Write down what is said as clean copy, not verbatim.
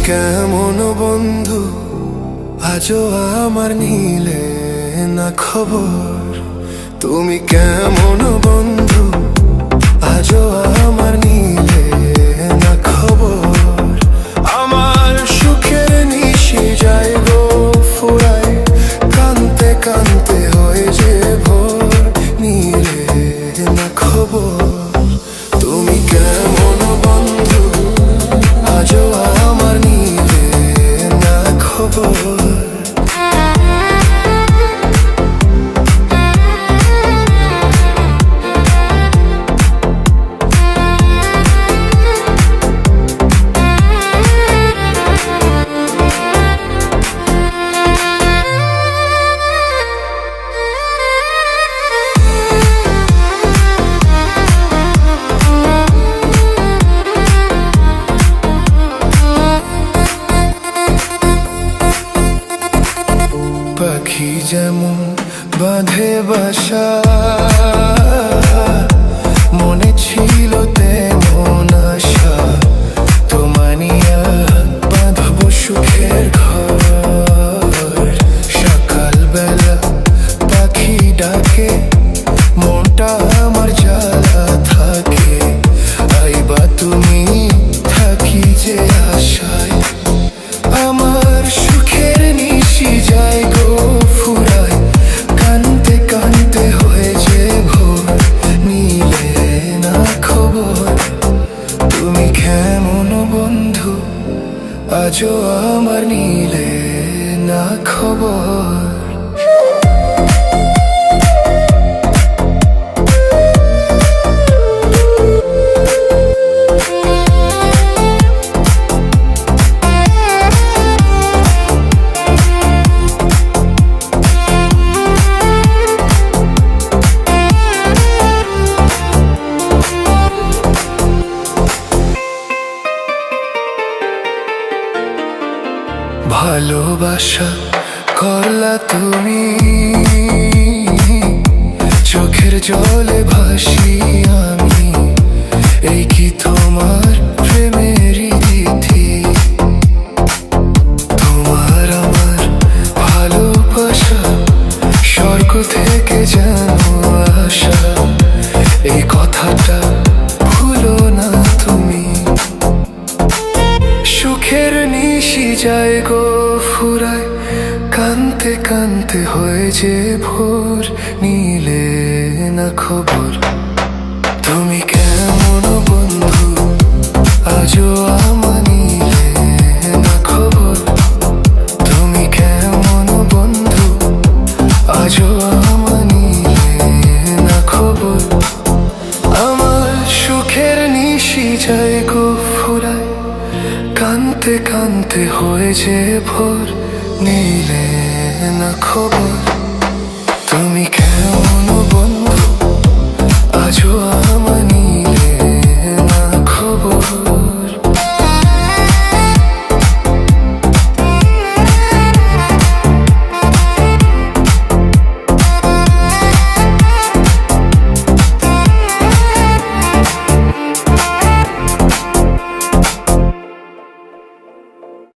কেমন বন্ধু, আজও আমার নিলে না খবর। তুমি কেমন বন্ধু, আজও আমার নিলে না খবর। আমার সুখের নিশি যায় গো ফুরায়, কানতে কানতে হয়ে যে ভোর, নিলে না খবর। তুমি কেমন বন্ধু, আজও আমার নিলে না খবর। পাখি যেমন বাঁধে বাসা, মনে ছিল তেমন আশা, তোমায় নিয়ে বাঁধবো সুখের ঘর। সকালবেলা পাখি ডাকে, মনটা আমার জ্বালা থাকে, আইবা তুমি থাকি যে আশায়। আমার সুখের নিশি যায় গো ফুরায়, কানতে কানতে হয়েছে ভোর, নিলে না খবর। তুমি কেমন বন্ধু, আজও আমার নিলে না খবর। ভালোবাসা করলা তুমি, চোখের জলে ভাসি আমি, এই কি তোমার প্রেমের রীতি? তোমার আমার ভালোবাসা স্বর্গ থেকে যেন আসা, এই কথাটা ভুলো না তুমি। সুখের নিশি যায় গো ফুরায়, কানতে কানতে হয়ে যে ভোর, নিলে না খবর। তুমি কেমন বন্ধু, আজও আমার নিলে না খবর। তুমি কেমন বন্ধু, আজও আমার নিলে না খবর। আমার সুখের নিশি যায় গো ফুরায়, কানতে কানতে হয়ে যে ভোর, নিলে না খবর।